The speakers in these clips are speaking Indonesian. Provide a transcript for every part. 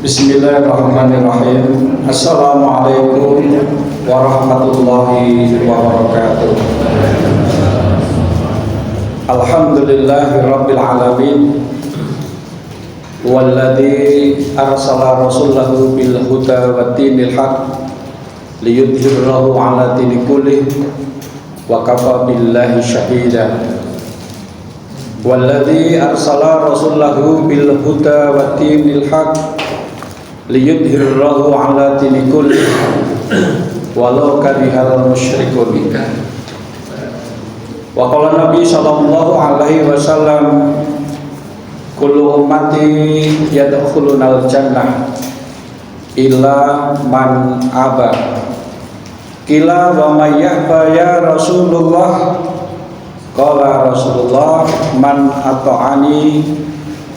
Bismillahirrahmanirrahim. Assalamualaikum warahmatullahi wabarakatuh. Alhamdulillahirabbil alamin. Walladzi arsala rasulahu bil huda wa dinil haq liyudhhirahu 'ala dini kullih wa kafa billahi shahida. Walladzi arsala rasulahu bil huda wa dinil haq liyudhhirahu 'ala dini kullih walau karihal musyrikun. Wa qala Nabi sallallahu alaihi wasallam, kullu ummati yadkhulunal jannah illa man aba. Qila wa may ya'ba ya Rasulullah? Qala Rasulullah, man ata'ani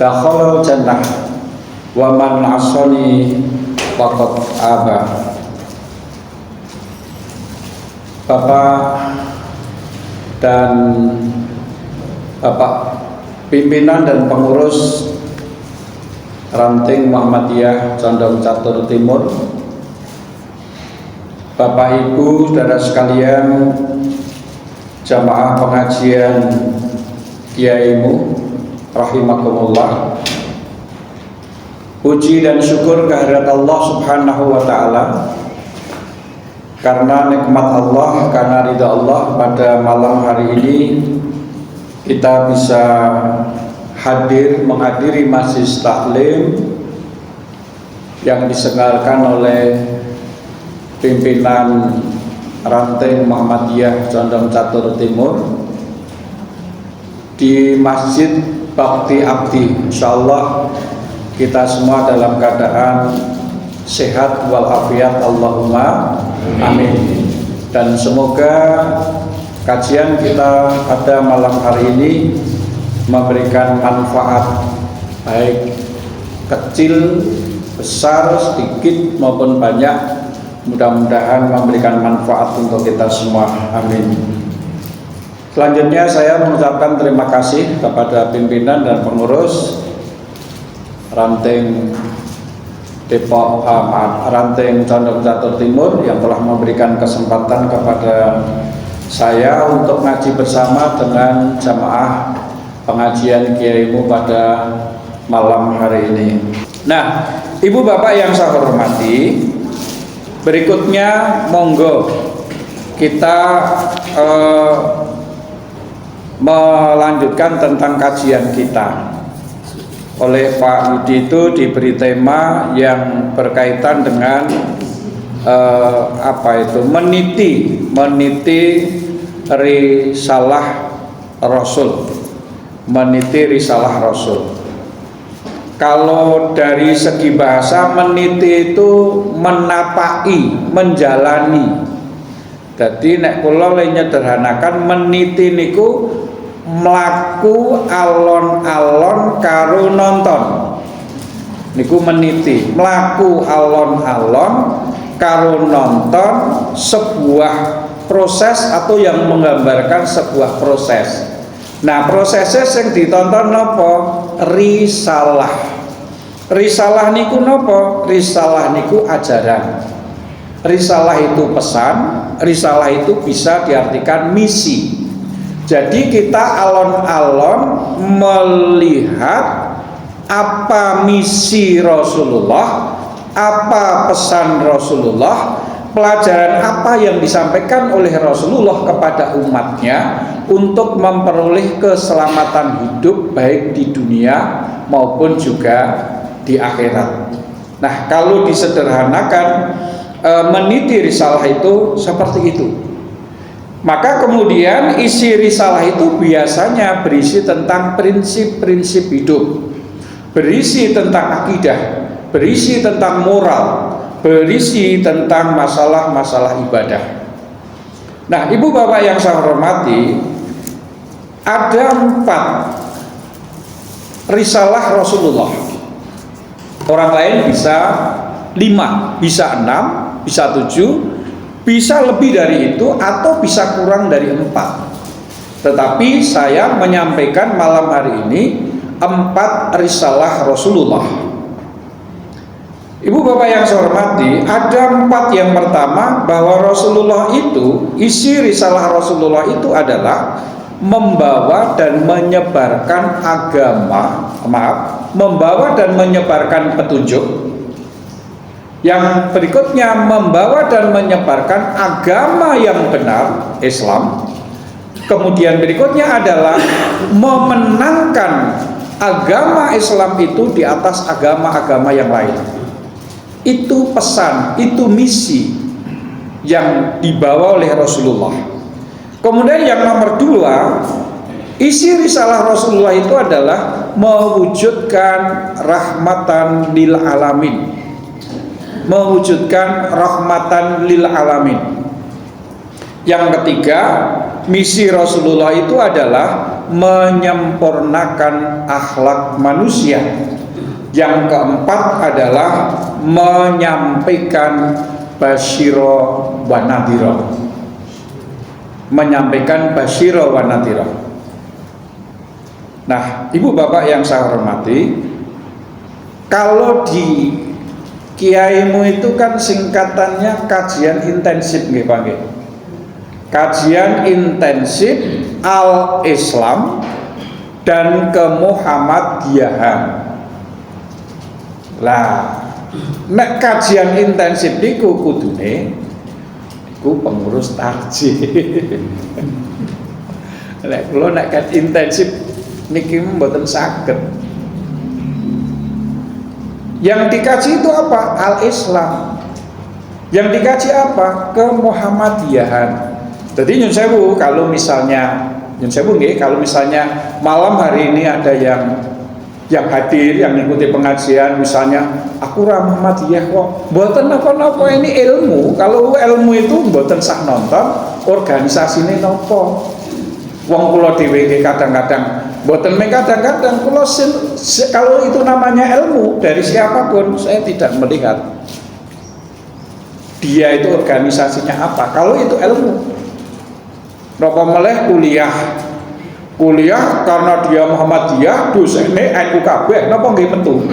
dakhalal jannah wa man asani faqad aba. Bapak dan Bapak pimpinan dan pengurus Ranting Muhammadiyah Condong Catur Timur, Bapak Ibu saudara sekalian, jamaah pengajian Kiaimu rahimakumullah. Puji dan syukur kehadirat Allah Subhanahu wa taala, karena nikmat Allah, karena ridha Allah, pada malam hari ini kita bisa menghadiri majlis taklim yang diselenggarakan oleh pimpinan Ranting Muhammadiyah Condong Catur Timur di Masjid Bakti Abdi. Insyaallah kita semua dalam keadaan sehat walafiat, Allahumma amin. Dan semoga kajian kita pada malam hari ini memberikan manfaat, baik kecil, besar, sedikit maupun banyak. Mudah-mudahan memberikan manfaat untuk kita semua, amin. Selanjutnya saya mengucapkan terima kasih kepada pimpinan dan pengurus Ranting Ranting Condong Catur Timur yang telah memberikan kesempatan kepada saya untuk ngaji bersama dengan jamaah pengajian Kiaimu pada malam hari ini. Nah, Ibu Bapak yang saya hormati, berikutnya monggo kita melanjutkan tentang kajian kita. Oleh Pak Yudi itu diberi tema yang berkaitan dengan meniti risalah Rasul. Kalau dari segi bahasa, meniti itu menapai, menjalani. Jadi nek kula nyederhanakan, meniti niku mlaku alon-alon karo nonton. Niku meniti, mlaku alon-alon karo nonton sebuah proses atau yang menggambarkan sebuah proses. Nah, prosesnya yang ditonton napa? Risalah. Risalah niku napa? Risalah niku ajaran. Risalah itu pesan, risalah itu bisa diartikan misi. Jadi kita alon-alon melihat apa misi Rasulullah, apa pesan Rasulullah, pelajaran apa yang disampaikan oleh Rasulullah kepada umatnya untuk memperoleh keselamatan hidup baik di dunia maupun juga di akhirat. Nah, kalau disederhanakan, meniti risalah itu seperti itu. Maka kemudian isi risalah itu biasanya berisi tentang prinsip-prinsip hidup, berisi tentang akidah, berisi tentang moral, berisi tentang masalah-masalah ibadah. Nah, Ibu Bapak yang saya hormati, ada 4 risalah Rasulullah. Orang lain bisa 5, bisa 6, bisa 7, bisa lebih dari itu, atau bisa kurang dari 4. Tetapi saya menyampaikan malam hari ini 4 risalah Rasulullah. Ibu bapak yang saya hormati, ada 4 yang pertama, bahwa Rasulullah itu, isi risalah Rasulullah itu adalah membawa dan menyebarkan membawa dan menyebarkan petunjuk. Yang berikutnya, membawa dan menyebarkan agama yang benar, Islam. Kemudian berikutnya adalah memenangkan agama Islam itu di atas agama-agama yang lain. Itu pesan, itu misi yang dibawa oleh Rasulullah. Kemudian yang nomor 2, isi risalah Rasulullah itu adalah mewujudkan rahmatan lil alamin. Mewujudkan rahmatan lil alamin. Yang ketiga, misi Rasulullah itu adalah menyempurnakan akhlak manusia. Yang keempat adalah menyampaikan basyiro wa nadhiro. Menyampaikan basyiro wa nadhiro. Nah, ibu bapak yang saya hormati, kalau di kiaimu itu kan singkatannya kajian intensif nggih Pak nggih. Kajian intensif al-Islam dan kemuhammadiyahan. Lah, nek kajian intensif niku kudune iku pengurus tarjih. Nek kula nek intensif niki mboten saged. Yang dikaji itu apa? Al-Islam. Yang dikaji apa? Kemuhammadiyahan. Jadi nyun sewu, kalau misalnya kalau misalnya malam hari ini ada yang hadir, yang mengikuti pengajian, misalnya aku Muhammadiyah kok, mboten napa-napa, ini ilmu. Kalau ilmu itu mboten sak nonton, organisasine napa. Wong kula dhewe kadang-kadang mboten kadang-kadang kula kalau itu namanya ilmu dari siapapun, saya tidak melihat dia itu organisasinya apa. Kalau itu ilmu, napa meleh kuliah karena dia Muhammadiyah, dosene NU kabeh, napa nggih metu?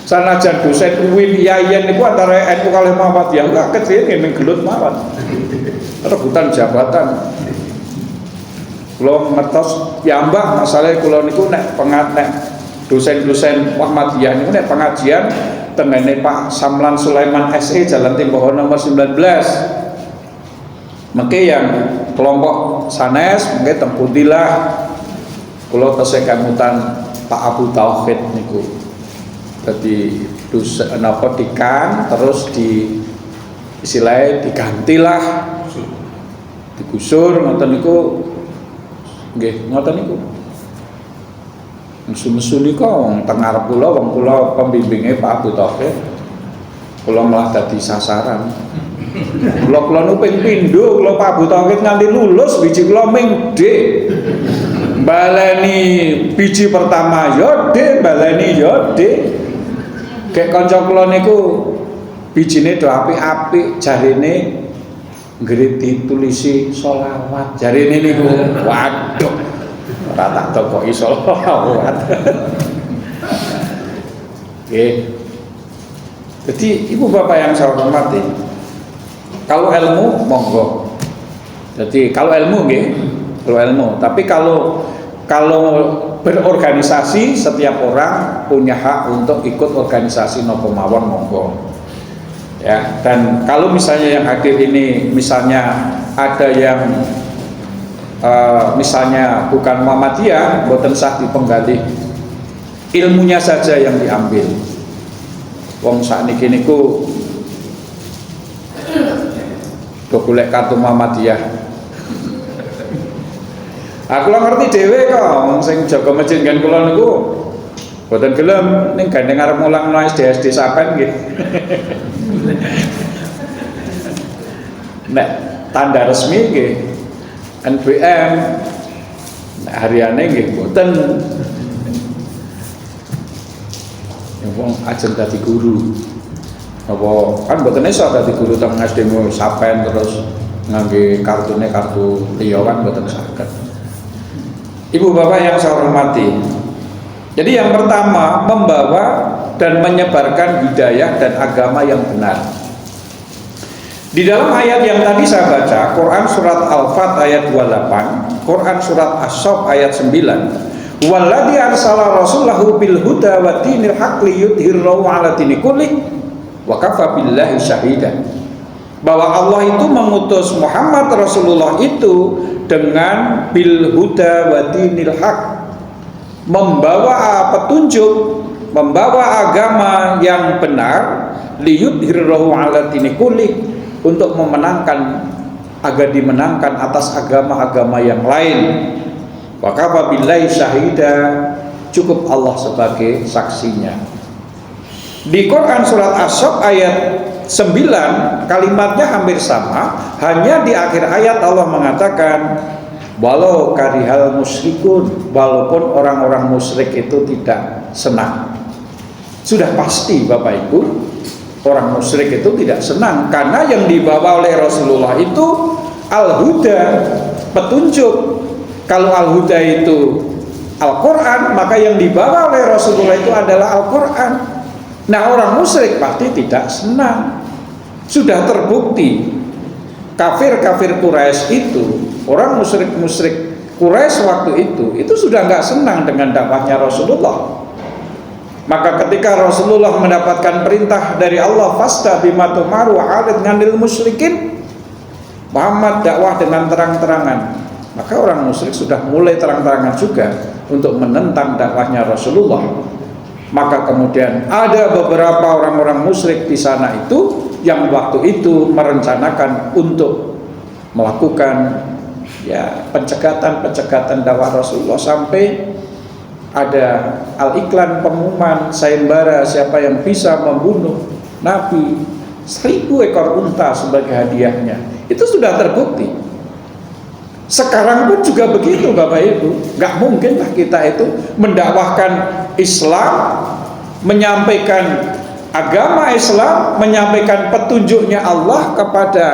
Sanajan dosen UIN Yayen niku antara NU kalih Muhammadiyah enggak kecil nggih gelut mawon. Rebutan jabatan. Kula ngertos piyambak masalah kula niku nek dosen-dosen Muhammadiyah niku nek pengajian tengene Pak Samlan Sulaiman SE Jalan Timboho nomor 19. Mengke yang kelompok sanes mengke tempudilah kula tesih kamutan Pak Abu Tauhid niku. Dadi dosen napa dikan terus di istilahnya digantilah digusur ngoten niku nggih ngoten niku. Mesu-mesu niku wong teng ngarep kula, wong kula pembimbinge Pak Abu Tauhid. Kula malah dadi sasaran. Kula nu ping pindho, kula Pak Abu Tauhid nganti lulus biji kula ming D. Baleni biji pertama yo D, baleni yo D. Kayak kanca kula niku bijine do apik-apik, jarine nggih ditulisi selawat. Jarine niku waduh. Ora tak tokoki selawat. Nggih. Jadi ibu bapak yang saya hormati, kalau ilmu monggo. Jadi kalau ilmu nggih, kalau ilmu. Tapi kalau berorganisasi, setiap orang punya hak untuk ikut organisasi nopo mawon monggo. Ya, dan kalau misalnya yang hadir ini misalnya ada yang misalnya bukan Muhammadiyah, mboten sah dipenggalih. Ilmunya saja yang diambil. Wong sakniki niku do golek kartu Muhammadiyah. Aku lah ngerti dhewe kok, sing jaga masjid kan kula niku mboten gelem ning gandeng arep mulang nang SD Sapen nggih. Nek tanda resmi nggih NBM, nek hariane nggih mboten. Ya wong ajeng dadi guru. Apa kan mboten iso dadi guru teng SD Sapen terus ngangge kartune kartu liya kan mboten saged. Ibu bapak yang saya hormati, Jadi yang pertama, membawa dan menyebarkan hidayah dan agama yang benar. Di dalam ayat yang tadi saya baca, Quran surat Al-Fat ayat 28, Quran surat As-Saff ayat 9, walladzi arsala rasulahu bil huda wa dinil haqq liyudhhirahu 'ala dini kullih wa kafa billahi syahida. Bahwa Allah itu mengutus Muhammad Rasulullah itu dengan bil huda wa dinil haqq, membawa petunjuk, membawa agama yang benar, liyudhhirahu 'ala dini kullih, untuk memenangkan, agar dimenangkan atas agama-agama yang lain. Wa kafa billahi syahida, cukup Allah sebagai saksinya. Di Quran surat As-Saff ayat 9 kalimatnya hampir sama, hanya di akhir ayat Allah mengatakan walau karihal musyrikun, walaupun orang-orang musyrik itu tidak senang. Sudah pasti Bapak Ibu, orang musyrik itu tidak senang, karena yang dibawa oleh Rasulullah itu al-huda, petunjuk. Kalau al-huda itu Al-Quran, maka yang dibawa oleh Rasulullah itu adalah Al-Quran. Nah, orang musyrik pasti tidak senang. Sudah terbukti kafir-kafir Quraisy itu, orang musyrik-musyrik Quraisy waktu itu sudah nggak senang dengan dakwahnya Rasulullah. Maka ketika Rasulullah mendapatkan perintah dari Allah, fasta bima tu'maru wa 'arid 'anil musyrikin, Muhammad dakwah dengan terang-terangan, maka orang musyrik sudah mulai terang-terangan juga untuk menentang dakwahnya Rasulullah. Maka kemudian ada beberapa orang-orang musyrik di sana itu yang waktu itu merencanakan untuk melakukan pencegatan dakwah Rasulullah, sampai ada al-iklan, pengumuman sayembara siapa yang bisa membunuh Nabi 1000 ekor unta sebagai hadiahnya. Itu sudah terbukti. Sekarang pun juga begitu Bapak Ibu. Gak mungkinlah kita itu mendakwahkan Islam, menyampaikan agama Islam, menyampaikan petunjuknya Allah kepada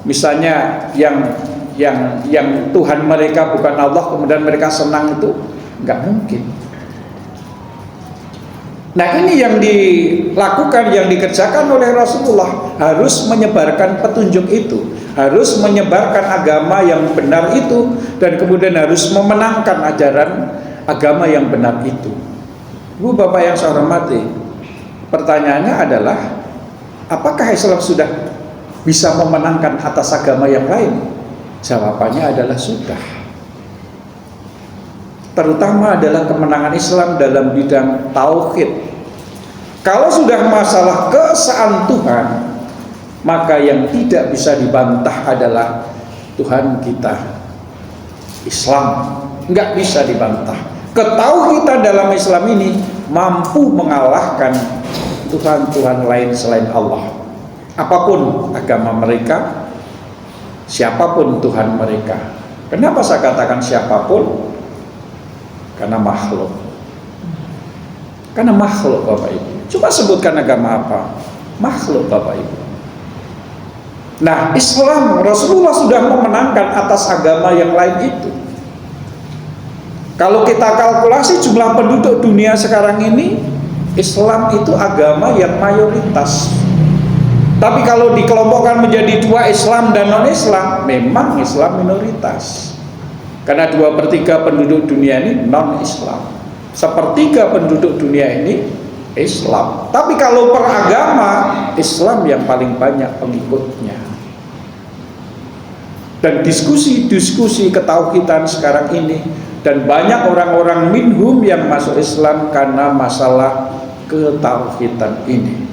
misalnya yang Tuhan mereka bukan Allah, kemudian mereka senang, itu nggak mungkin. Nah, ini yang dilakukan, yang dikerjakan oleh Rasulullah, harus menyebarkan petunjuk itu, harus menyebarkan agama yang benar itu, dan kemudian harus memenangkan ajaran agama yang benar itu. Bu, Bapak yang saya hormati, pertanyaannya adalah, apakah Islam sudah bisa memenangkan atas agama yang lain? Jawabannya adalah sudah. Terutama adalah kemenangan Islam dalam bidang tauhid. Kalau sudah masalah keesaan Tuhan, maka yang tidak bisa dibantah adalah Tuhan kita, Islam. Nggak bisa dibantah. Ketauhidan dalam Islam ini mampu mengalahkan Tuhan-Tuhan lain selain Allah. Apapun agama mereka, siapapun Tuhan mereka. Kenapa saya katakan siapapun? Karena makhluk. Karena makhluk Bapak Ibu. Coba sebutkan agama apa? Makhluk Bapak Ibu. Nah, Islam, Rasulullah sudah memenangkan atas agama yang lain itu. Kalau kita kalkulasi jumlah penduduk dunia sekarang ini, Islam itu agama yang mayoritas. Tapi kalau dikelompokkan menjadi dua, Islam dan non-Islam, memang Islam minoritas. Karena 2/3 penduduk dunia ini non-Islam, 1/3 penduduk dunia ini Islam. Tapi kalau per agama, Islam yang paling banyak pengikutnya. Dan diskusi-diskusi ketauhidan sekarang ini, dan banyak orang-orang minhum yang masuk Islam karena masalah ketauhidan ini.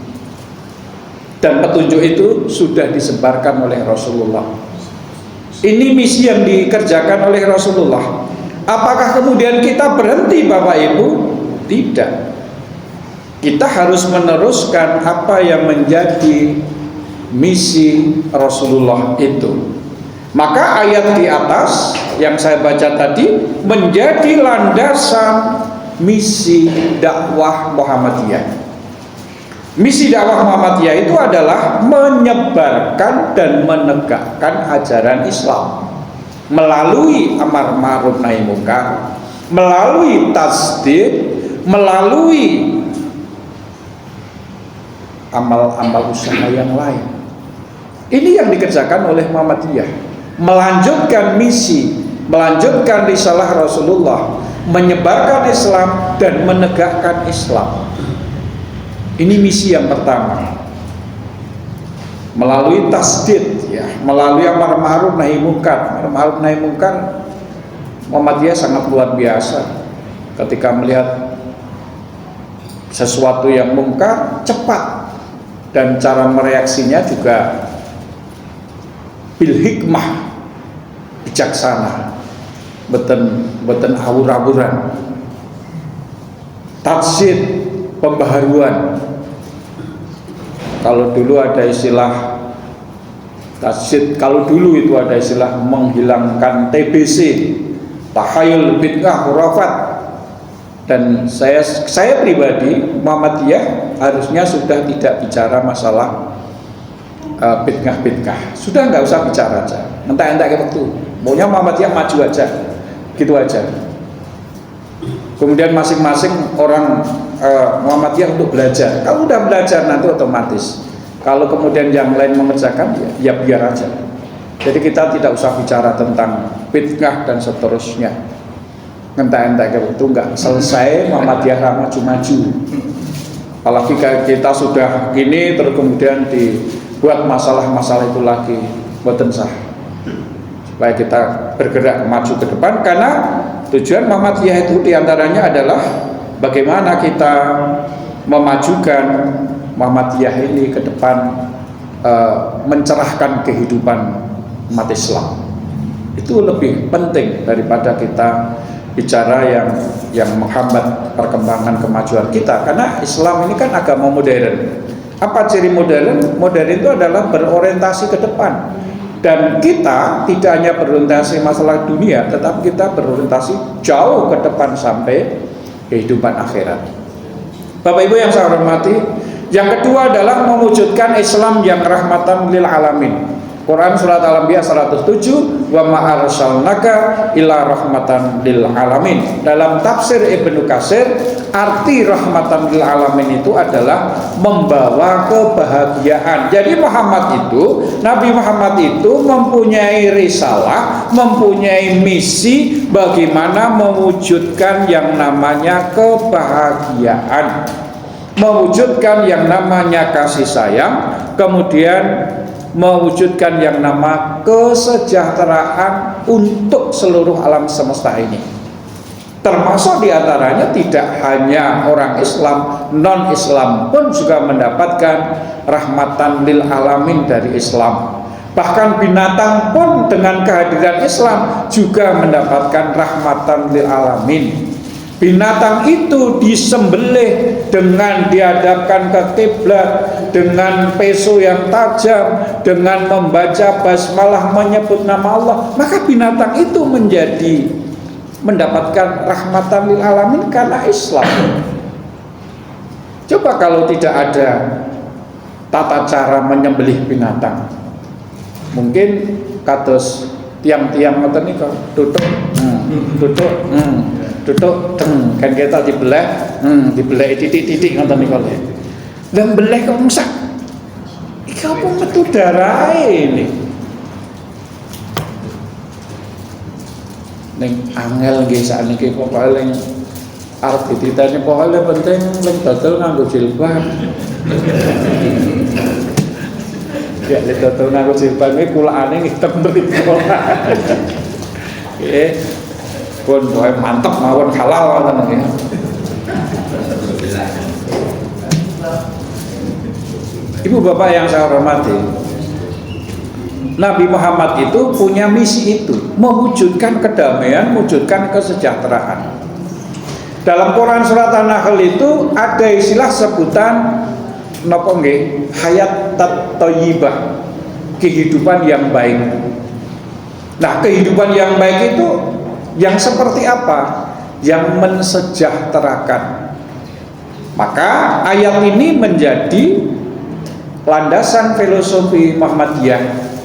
Dan petunjuk itu sudah disebarkan oleh Rasulullah. Ini misi yang dikerjakan oleh Rasulullah. Apakah kemudian kita berhenti Bapak Ibu? Tidak. Kita harus meneruskan apa yang menjadi misi Rasulullah itu. Maka ayat di atas yang saya baca tadi menjadi landasan misi dakwah Muhammadiyah. Misi dakwah Muhammadiyah itu adalah menyebarkan dan menegakkan ajaran Islam melalui amar ma'ruf nahi munkar, melalui tasdid, melalui amal-amal usaha yang lain. Ini yang dikerjakan oleh Muhammadiyah, melanjutkan misi, melanjutkan risalah Rasulullah, menyebarkan Islam dan menegakkan Islam. Ini misi yang pertama. Melalui tasdid, ya, melalui amar ma'ruf nahi munkar. Amar ma'ruf nahi munkar, Muhammadiyah sangat luar biasa. Ketika melihat sesuatu yang mungkar, cepat, dan cara mereaksinya juga bil hikmah, bijaksana, beten awur-awuran. Tasdid, pembaharuan. Kalau dulu ada istilah tasdid, kalau dulu itu ada istilah menghilangkan TBC, tahayul, bid'ah, khurafat. Dan saya pribadi, Muhammadiyah harusnya sudah tidak bicara masalah bid'ah. Sudah nggak usah bicara aja, entak-entak kayak waktu. Maunya Muhammadiyah maju aja, gitu aja. Kemudian masing-masing orang Muhammadiyah untuk belajar. Kalau udah belajar nanti otomatis. Kalau kemudian yang lain mengerjakan, ya biar aja. Jadi kita tidak usah bicara tentang bid'ah dan seterusnya. Entak-entak kayak waktu nggak selesai Muhammadiyah maju-maju. Apalagi kita sudah gini terus kemudian dibuat masalah-masalah itu lagi, boten sah. Supaya kita bergerak maju ke depan, karena tujuan Muhammadiyah itu diantaranya adalah bagaimana kita memajukan Muhammadiyah ini ke depan, mencerahkan kehidupan umat Islam. Itu lebih penting daripada kita bicara yang menghambat perkembangan kemajuan kita. Karena Islam ini kan agama modern. Apa ciri modern? Modern itu adalah berorientasi ke depan. Dan kita tidak hanya berorientasi masalah dunia, tetapi kita berorientasi jauh ke depan sampai kehidupan akhirat. Bapak Ibu yang saya hormati, yang kedua adalah mewujudkan Islam yang rahmatan lil alamin. Quran surat Al-Anbiya 107, wa ma arsalnaka illa rahmatan lil alamin. Dalam tafsir Ibnu Katsir, arti rahmatan lil alamin itu adalah membawa kebahagiaan. Jadi Nabi Muhammad itu mempunyai risalah, mempunyai misi bagaimana mewujudkan yang namanya kebahagiaan, mewujudkan yang namanya kasih sayang, kemudian mewujudkan yang nama kesejahteraan untuk seluruh alam semesta ini. Termasuk diantaranya tidak hanya orang Islam, non-Islam pun juga mendapatkan rahmatan lil alamin dari Islam. Bahkan binatang pun dengan kehadiran Islam juga mendapatkan rahmatan lil alamin. Binatang itu disembelih dengan dihadapkan ke kiblat, dengan peso yang tajam, dengan membaca basmalah menyebut nama Allah, maka binatang itu mendapatkan rahmatan lil alamin karena Islam. Coba kalau tidak ada tata cara menyembelih binatang, mungkin kados tiang-tiang ngoten niku duduk kan kita dibelah titik-titik ngoten niku lho. Lah mbeleh kok rusak. Iki apa metu darahe ini. Ning angel nggih sakniki kok paling arep dititeni pokoke penting ning dodol nganggo jilbab. Ya nek dodol nganggo jilbab iki kulakane ngitem mriku. Pun pokoke mantep mawon halal ngoten nggih. Ibu bapak yang saya hormati, Nabi Muhammad itu punya misi itu, mewujudkan kedamaian, mewujudkan kesejahteraan. Dalam Quran surat An-Nahl itu ada istilah sebutan napa nggih? Hayat thayyibah, kehidupan yang baik. Nah, kehidupan yang baik itu yang seperti apa? Yang mensejahterakan. Maka ayat ini menjadi landasan filosofi Muhammadiyah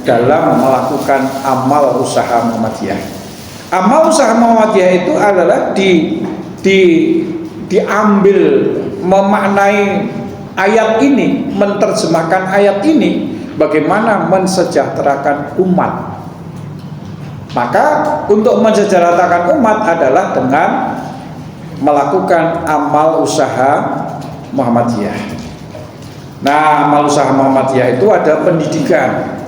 dalam melakukan amal usaha Muhammadiyah. Amal usaha Muhammadiyah itu adalah diambil memaknai ayat ini, menerjemahkan ayat ini, bagaimana mensejahterakan umat. Maka untuk mensejahterakan umat adalah dengan melakukan amal usaha Muhammadiyah. Nah, amal usaha Muhammadiyah itu ada pendidikan.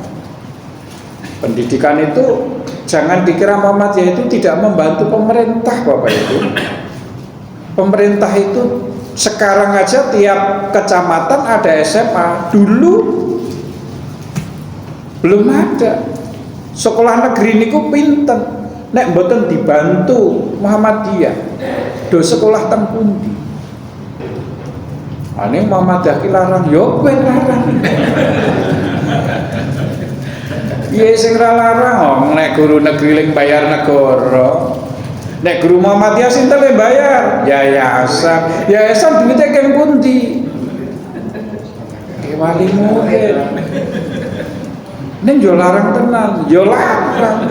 Pendidikan itu jangan dikira Muhammadiyah itu tidak membantu pemerintah, Bapak Ibu. Pemerintah itu sekarang aja tiap kecamatan ada SMA. Dulu belum ada. Sekolah negeri niku pinten, nek mboten dibantu Muhammadiyah, do sekolah teng pundi? Ane Muhammadiyah ki larang, yo kowe larang. Piye sing ra larang, nek guru negeri ling bayar negara. Nek guru Muhammadiyah sinten le bayar? Yayasan. Yayasan duwite keng pundi? Ki wali murid. Ning yo larang tenan, yo larang.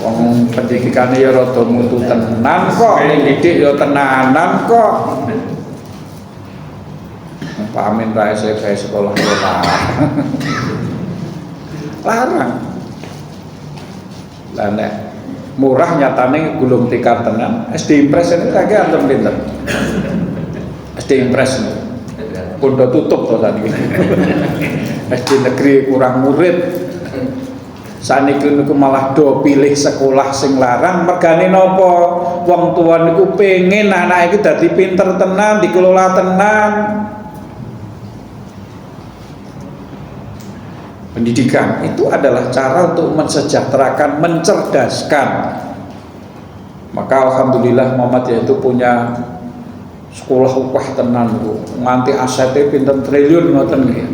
Wong pendidikane ya rada mutu tenan kok, ning didik yo tenanan kok. Pak Amin ra SMP sekolah yo larang. Lah nek murah nyatane gulung tikar tenan, SD Impres ini lagi antum pinter. SD Impres pondok tutup to tadi. SD negeri kurang murid. Saniki niku malah do pilih sekolah sing larang, mergane napa? Wong tua niku pengen anak iki dadi pinter tenan, dikelola tenan. Pendidikan itu adalah cara untuk mensejahterakan, mencerdaskan. Maka alhamdulillah Muhammadiyah itu punya sekolah upah tenan niku. Nganti asete pinten triliun ngoten nggih.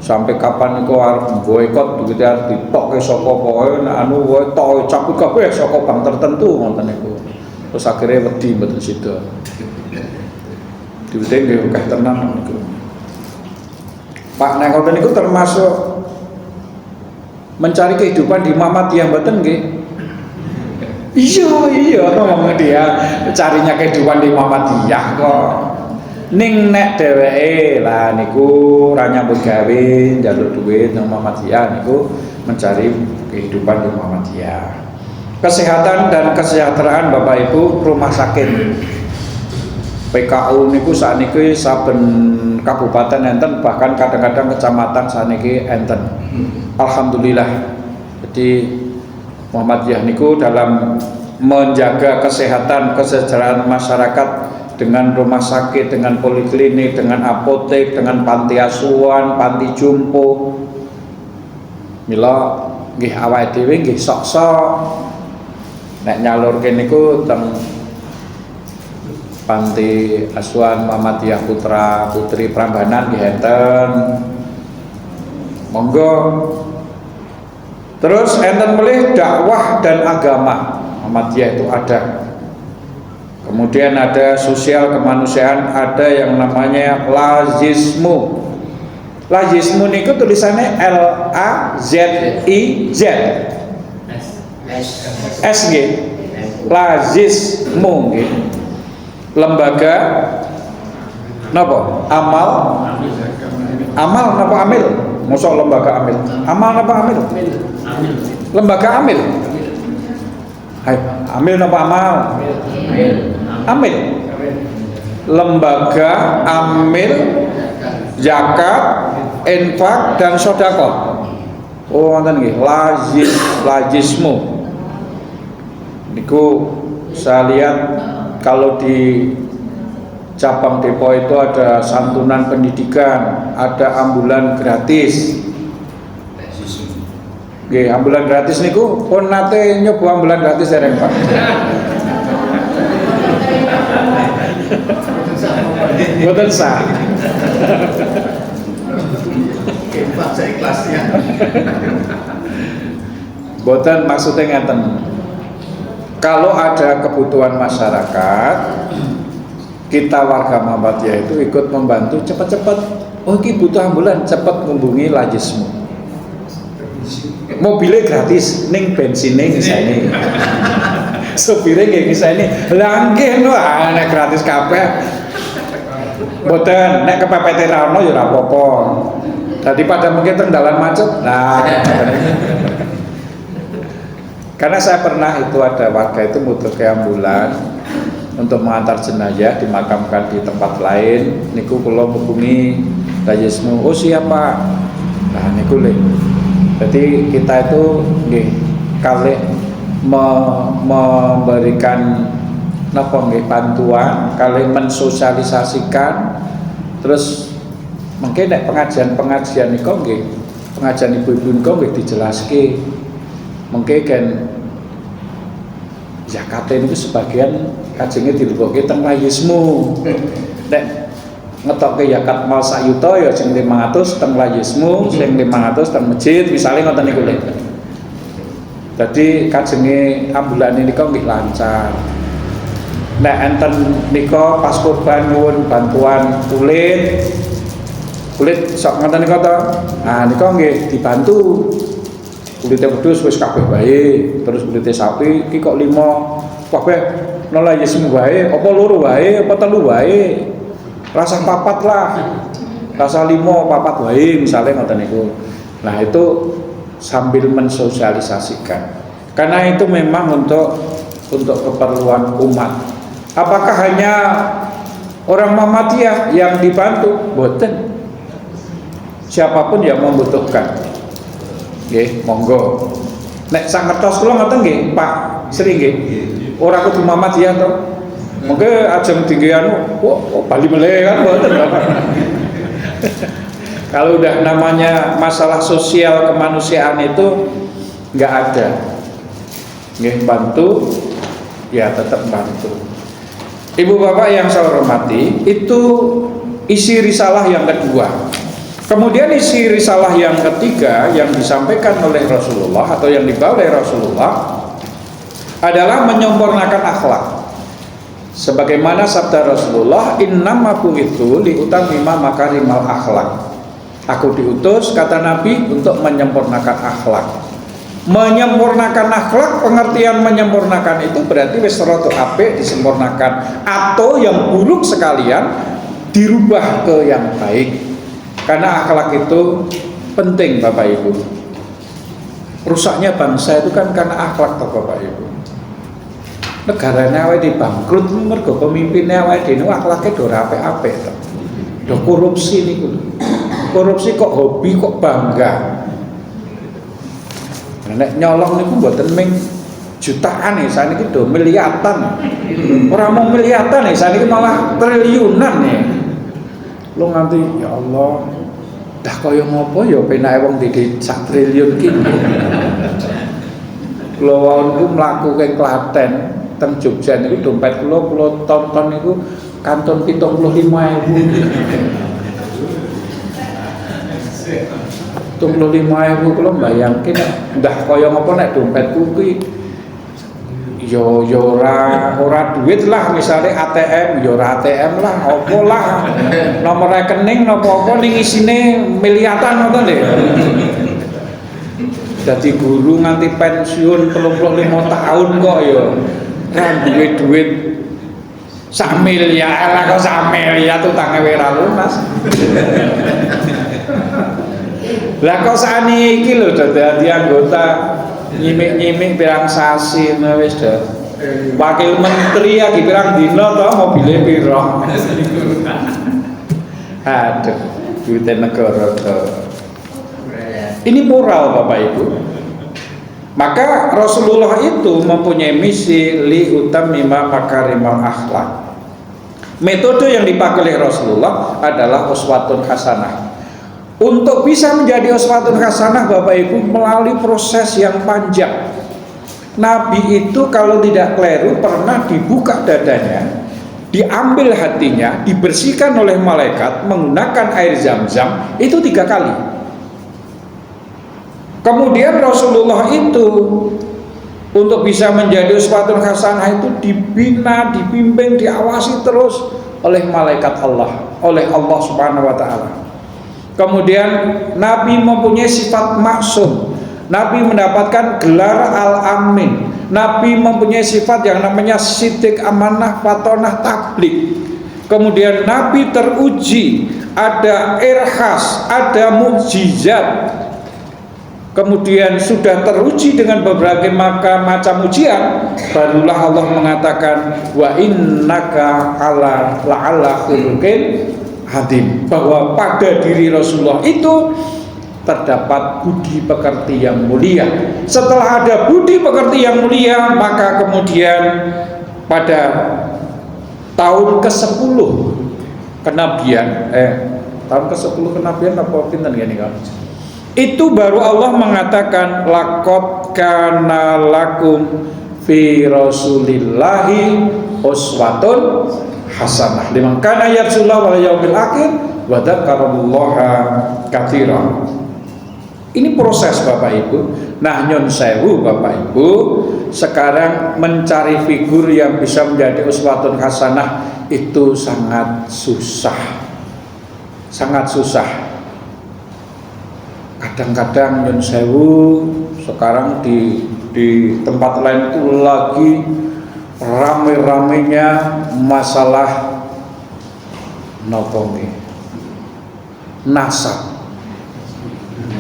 Sampai kapan niku arep boikot begitu arep ditokke saka pokoke anu wae tok cabut kabeh saka bank tertentu ngoten niku. Terus akhirnya wedi mboten sida. Diwite nggih akeh tenan niku. Pak nek ngoten niku termasuk mencari kehidupan di Muhammadiyah mboten nggih? Iya ngomong dia carinya kehidupan di Muhammadiyah kok. Ning nek dheweke lah niku ra nyambut gawe njaluk duit nang Muhammadiyah niku mencari kehidupan di Muhammadiyah. Kesehatan dan kesejahteraan Bapak Ibu, rumah sakit PKU niku sakniki saben kabupaten enten, bahkan kadang-kadang kecamatan sakniki enten. Alhamdulillah. Jadi Muhammadiyah niku dalam menjaga kesehatan kesejahteraan masyarakat dengan rumah sakit, dengan poliklinik, dengan apotek, dengan panti asuhan, panti jumpo. Mila nggih awake dhewe nggih sok-sok nek nyalurke niku teng panti asuhan Muhammadiyah Putra Putri Prambanan nggih enten. Monggo. Terus enten melih dakwah dan agama. Muhammadiyah itu ada. Kemudian ada sosial kemanusiaan, ada yang namanya lazismu. Lazismu niku tulisannya LAZIZ. S G. Lazismu nggih. Lembaga napa? Amal napa amil? Mosok lembaga amil. Amal napa amil? Lembaga amil. Hai, amil napa amal? Amil. Lembaga amil zakat, infak dan sedekah. Oh wonten nggih, lazismu. Niku saya lihat kalau di cabang Depok itu ada santunan pendidikan, ada ambulan gratis. Nggih, ambulan gratis niku pun nate nyoba ambulan gratis dereng Pak. Mboten sah. Pak saya kelasnya. Mboten maksudnya ngeten. Kalau ada kebutuhan masyarakat, kita warga Muhammadiyah itu ikut membantu cepat-cepat. Oh, ini butuh ambulan, cepat menghubungi lazismu. Mobilnya gratis, ning bensinnya misalnya. Supire nggih ngiseni, "Lah nggih wah nek gratis kabeh." Mboten, nek kepepete ra ono ya ora apa-apa. Daripada mungkin teng dalan macet. Nah, karena saya pernah itu ada warga itu butuh ke ambulan untuk mengantar jenazah dimakamkan di tempat lain. Niku kula hubungi Dayesmu, oh siapa? Nah niku le. Jadi kita itu nggih kalih memberikan napa nggih bantuan, kalih mensosialisasikan, terus mungkin nek pengajian niku nggih pengajian ibu-ibu niku nggih dijelaske. Mungkin kan zakat itu sebagian kajenge dilebokke teng layismu. Nek ngetokke zakat mal sak yuta ya sing 500 teng layismu, sing 500 teng masjid, misale ngoten niku lho. Dadi kajenge ambulane nika nggih lancar. Nek enten nika pas kurban nyuwun bantuan kulit sok ngoten nika to. Nah nika nggih dibantu. Kulitnya wedhus wis kabeh bae, terus kulitnya sapi iki kok 5 kabeh nola yesmu wae, apa loro wae, apa telu wae. Rasa 4 lah. Rasa 5 4 wae misalnya ngoten niku. Nah, itu sambil mensosialisasikan. Karena itu memang untuk keperluan umat. Apakah hanya orang Muhammadiyah yang dibantu? Boten. Siapapun yang membutuhkan. Nggih, monggo. Nek sang ngertos kula ngoten nggih, Pak Sri nggih. Ora kudu Muhammadiyah to. Monggo ajeng dingge anu, bali meleh kan mboten Bapak. Kalau udah namanya masalah sosial kemanusiaan itu enggak ada. Nggih, bantu ya tetap bantu. Ibu Bapak yang saya hormati, itu isi risalah yang kedua. Kemudian isi risalah yang ketiga yang disampaikan oleh Rasulullah atau yang dibawa oleh Rasulullah adalah menyempurnakan akhlak. Sebagaimana sabda Rasulullah, "Innama bu'itsu liutammima makarimal akhlak." Aku diutus, kata Nabi, untuk menyempurnakan akhlak. Menyempurnakan akhlak, pengertian menyempurnakan itu berarti wis rada apik disempurnakan, atau yang buruk sekalian dirubah ke yang baik. Karena akhlak itu penting Bapak Ibu. Rusaknya bangsa itu kan karena akhlak toh Bapak Ibu. Negarane awake di bangkrut mergo pemimpinne awake dhewe akhlake do ora apik-apik to. Do korupsi niku. Korupsi kok hobi kok bangga. Nek nyolong niku mboten ming jutaan nih, saniki do miliatan. Ora mau miliatan nih, saniki malah triliunan nih. Lo nganti ya Allah dah kaya ngopo ya penake wong didi 1 triliun ki. Kula wonku mlaku ke Klaten teng Jogja niku dompet kula tonton niku kantun 75.000. 75.000 kula mbayangke ndah kaya ngopo nek dompetku kuwi yo ora duit lah, misalnya ATM yo ora ATM lah, opo lah nomor rekening napa-apa ning isine miliatan ngoten lho. Dadi guru nganti pensiun 35 tahun kok yo ra duwe duit 1 miliar lah, kok 1 miliar utange ora lunas. Lah kok saniki lho dadi anggota nyimik-nyimik pirang sasi wis dah. Wakil menteri lagi pirang dina to mobile piro. Aduh, duit negara to. Ini moral Bapak Ibu. Maka Rasulullah itu mempunyai misi li utammima makarimal akhlak. Metode yang dipakai oleh Rasulullah adalah uswatun hasanah. Untuk bisa menjadi uswatun hasanah Bapak Ibu melalui proses yang panjang. Nabi itu kalau tidak keliru pernah dibuka dadanya, diambil hatinya, dibersihkan oleh malaikat menggunakan air zam-zam itu 3 kali. Kemudian Rasulullah itu untuk bisa menjadi uswatun hasanah itu dibina, dibimbing, diawasi terus oleh malaikat Allah, oleh Allah Subhanahu wa taala. Kemudian Nabi mempunyai sifat maksum. Nabi mendapatkan gelar Al-Amin. Nabi mempunyai sifat yang namanya siddiq, amanah, fatonah, tabligh. Kemudian Nabi teruji, ada irhas, ada mukjizat. Kemudian sudah teruji dengan berbagai macam ujian, barulah Allah mengatakan wa innaka la'ala khuluqin hadim, bahwa pada diri Rasulullah itu terdapat budi pekerti yang mulia. Setelah ada budi pekerti yang mulia, maka kemudian pada tahun ke-10 kenabian, tahun ke-10 kenabian apa pinten gini kan? Itu baru Allah mengatakan laqad kana lakum fi rasulillahi uswatun hasanah liman kana yarjullaha wal yaumil akhir wa dzakarallaha katsiran. Ini proses Bapak Ibu. Nah, nyun sewu Bapak Ibu, sekarang mencari figur yang bisa menjadi uswatun hasanah itu sangat susah. Sangat susah. Kadang-kadang nyun sewu sekarang di tempat lain itu lagi rame-ramenya masalah nopomi nasab.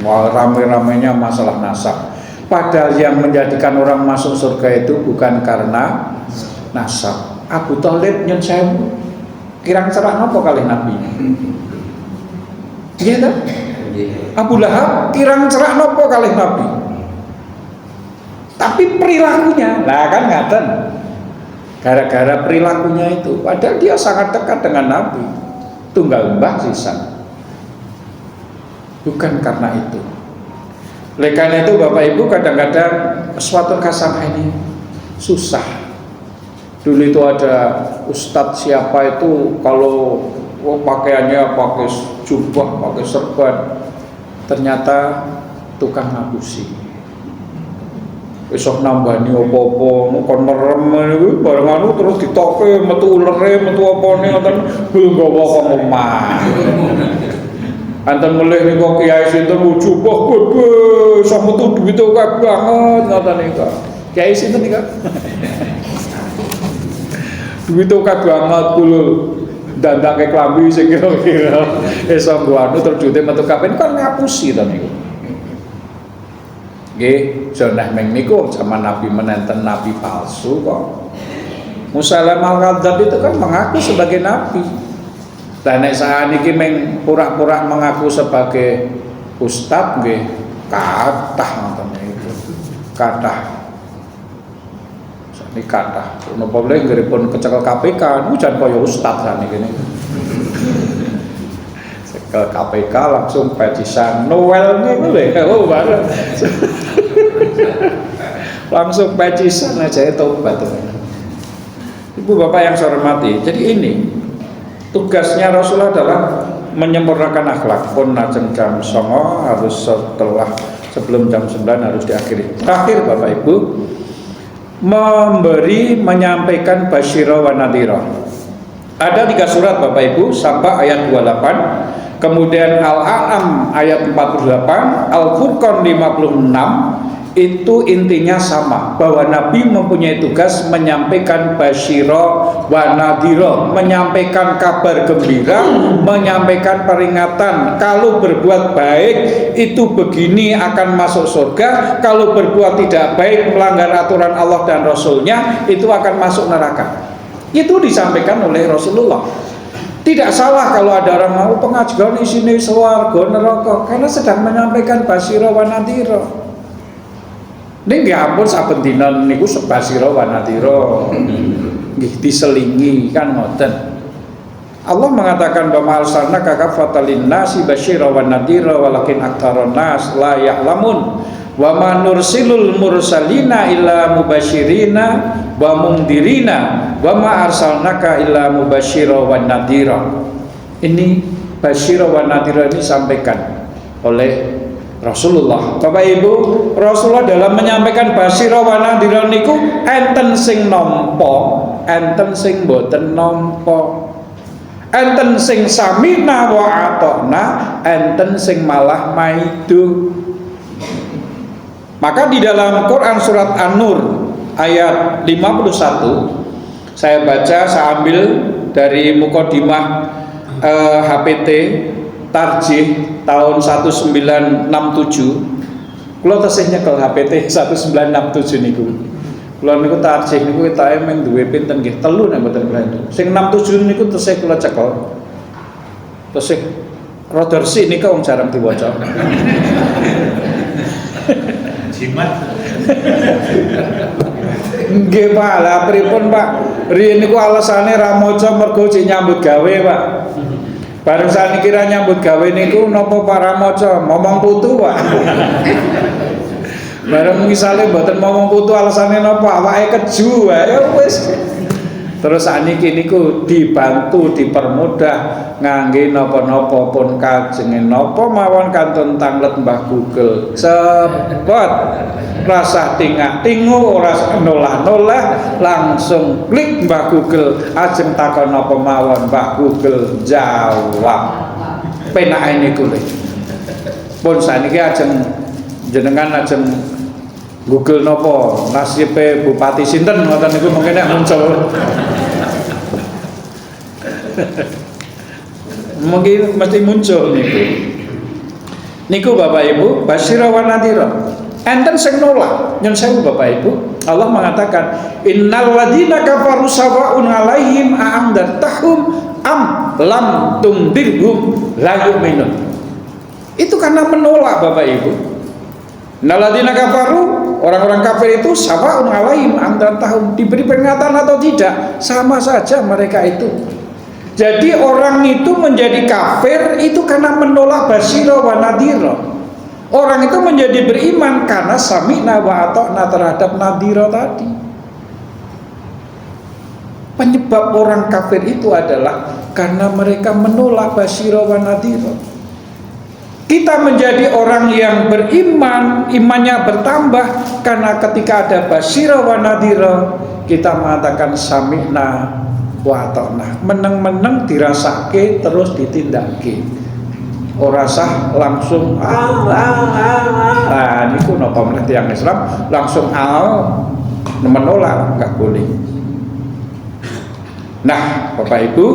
Rame-ramenya masalah nasab. Padahal yang menjadikan orang masuk surga itu bukan karena nasab. Abu Thalib nyun sewu kirang cerak nopo kali Nabi. Iya kan? Abu Lahab kirang cerak nopo kalih Nabi. Tapi perilakunya, lah kan ngaten. Gara-gara perilakunya itu, padahal dia sangat dekat dengan Nabi. Tunggal mbah sisan. Bukan karena itu. Oleh karena itu Bapak Ibu, kadang-kadang suatu hasanah ini susah. Dulu itu ada ustadz siapa itu, kalau pakaiannya pakai jubah, pakai serban, ternyata tukang ngapusi. Besok nambani opo-opo, kon merem niku bareng anu terus ditoke metu ulere, metu opone ngoten, nggawa kok omah. Anten melih niku kiai sinten jubah gede, sak metu duwite akeh banget ngoten niku. Kiai sinten niku? Duwite akeh banget kulo. Dandake klambi sing kira-kira iso nggo anu terus duwite metu kabeh kan ngapusi to niku. Nggih, jenah meng niku zaman Nabi menenten nabi palsu kok. Musailamah al-Kadzdzab itu kan mengaku sebagai nabi. Lah nek saniki meng pura-pura mengaku sebagai ustaz nggih kathah ngoten niku. Kathah. Ini kata, napa boleh ngeripun kecekel KPK, hujan kaya ustaz saniki niku. Cekel KPK langsung pecisan Noel niku lho, oh bareng. Langsung pecisan aja tobat. Ibu Bapak yang saya hormati, jadi ini tugasnya Rasulullah adalah menyempurnakan akhlak. Pun najeng jam 09.00 harus sebelum jam 9 harus diakhiri. Terakhir Bapak Ibu, menyampaikan basyira wa nadhira. Ada 3 surat Bapak Ibu, Saba ayat 28, kemudian Al-An'am ayat 48, Al-Furqan 56. Itu intinya sama, bahwa Nabi mempunyai tugas menyampaikan basyira wa nadhira, menyampaikan kabar gembira, menyampaikan peringatan. Kalau berbuat baik itu begini akan masuk surga, kalau berbuat tidak baik melanggar aturan Allah dan Rasulnya itu akan masuk neraka. Itu disampaikan oleh Rasulullah. Tidak salah kalau ada orang mau pengajian di sini swarga neraka, karena sedang menyampaikan basyira wa nadhira. Ning nggih ampun saben dina niku sebasira wa nadhira. Nggih diselingi kan ngoten. Allah mengatakan bahwa arsalnaka kafatan linnasi basyira wa nadhira walakin aktsarun nas la ya'lamun. Wa ma nursilul mursalina illa mubasyirina wa mundhirina wa ma arsalnaka illa mubasyira wa nadhira. Ini basyira wa nadhira ini sampaikan oleh Rasulullah. Bapak Ibu, Rasulullah dalam menyampaikan basyira wa nadhira niku enten sing nampa, enten sing boten nampa. Enten sing samina wa atona, enten sing malah maidu. Maka di dalam Quran surat An-Nur ayat 51. Saya baca, saya ambil dari Muqaddimah HPT Tarjih tahun 1967. Kula tesih nyekel HPT 1967 niku. Kula niku tarjih niku kita emang duwe pinten nggih 3 nek mboten keliru. Sing 67 niku tesih kula cekel. Tesih rada resik niku wong jarang diwaca. Jimat. Nggih Pak, lah pripun Pak? Riyen niku alasane ra maca mergo jek nyambut gawe, Pak. Bareng saniki ra nyambut gawe niku napa para maca momong putu, Pak. Bareng misale mboten momong putu alasane napa awake keju wae ya wis. Terus saniki niku dibantu dipermudah ngangge napa-napa pun kajenge napa mawon kantun tanglet Mbah Google. Cepet. Rasa tingak-tingu ora nolah-nolah langsung klik Mbah Google ajeng takon apa mawon Mbah Google jawab. Penake niku lho. Pun saniki ajeng jenengan ajeng Google nopo nasibe bupati sinten ngoten niku mungkin nek muncul. Mungkin mesti muncul niku. Niku Bapak Ibu, basyira wa nadhira. Enten sing nolak, nyun sewu Bapak Ibu. Allah mengatakan, "Innal ladzina kafaru sawa'un 'alaihim a'amdartahum am lam tundirhum la yu'minun." Itu karena menolak Bapak Ibu. Innal ladzina kafaru, orang-orang kafir itu sawa'un 'alaihim a'amdartahum, diberi peringatan atau tidak, sama saja mereka itu. Jadi orang itu menjadi kafir itu karena menolak basyira wa nadhira. Orang itu menjadi beriman karena sami'na wa ata'na terhadap nadhira tadi. Penyebab orang kafir itu adalah karena mereka menolak basyira wa nadhira. Kita menjadi orang yang beriman, imannya bertambah karena ketika ada basyira wa nadhira kita mengatakan sami'na wa ata'na, meneng-meneng dirasake terus ditindakake. Ora sah langsung nah niku napa meneh tiyang Islam langsung menolak, enggak boleh. Nah, Bapak Ibu,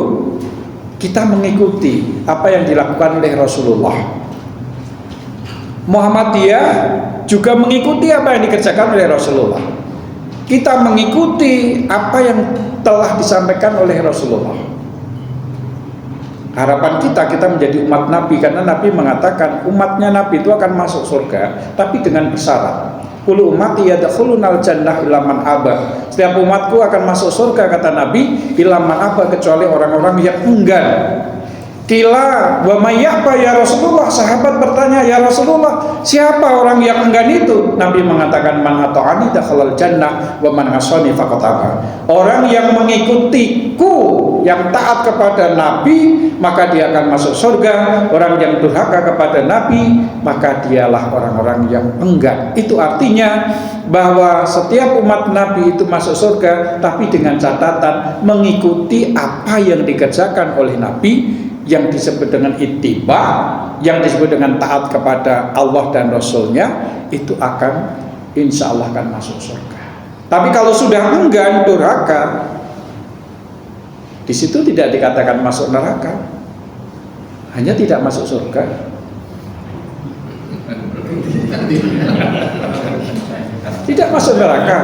kita mengikuti apa yang dilakukan oleh Rasulullah. Muhammadiyah juga mengikuti apa yang dikerjakan oleh Rasulullah. Kita mengikuti apa yang telah disampaikan oleh Rasulullah. Harapan kita menjadi umat Nabi, karena Nabi mengatakan umatnya Nabi itu akan masuk surga, tapi dengan bersyarat. Kullu ummati yadkhulunal jannah illa man aba. Setiap umatku akan masuk surga kata Nabi, illa man aba, kecuali orang-orang yang enggan. Kila wa may ya'ba ya Rasulullah. Sahabat bertanya, ya Rasulullah, siapa orang yang enggan itu? Nabi mengatakan man ata'ani dakhalal jannah wa man asani faqad aba. Orang yang mengikutiku, yang taat kepada Nabi, maka dia akan masuk surga. Orang yang durhaka kepada Nabi, maka dialah orang-orang yang enggan. Itu artinya bahwa setiap umat Nabi itu masuk surga, tapi dengan catatan mengikuti apa yang dikerjakan oleh Nabi, yang disebut dengan ittiba, yang disebut dengan taat kepada Allah dan Rasulnya, itu akan insya Allah akan masuk surga. Tapi kalau sudah enggan, durhaka, di situ tidak dikatakan masuk neraka, hanya tidak masuk surga. Tidak masuk neraka,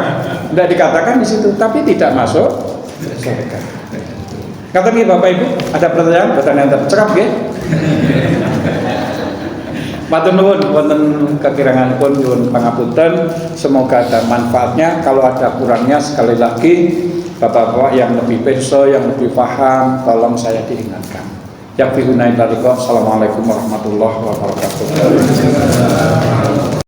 tidak dikatakan di situ, tapi tidak masuk surga. Kata Bapak Ibu, ada pertanyaan tercerap nggih? Matur nuwun wonten kekiranganipun nyuwun pangapunten, semoga ada manfaatnya. Kalau ada kurangnya sekali lagi Bapak-bapak yang lebih pirsa, yang lebih paham, tolong saya diingatkan. Assalamualaikum warahmatullahi wabarakatuh.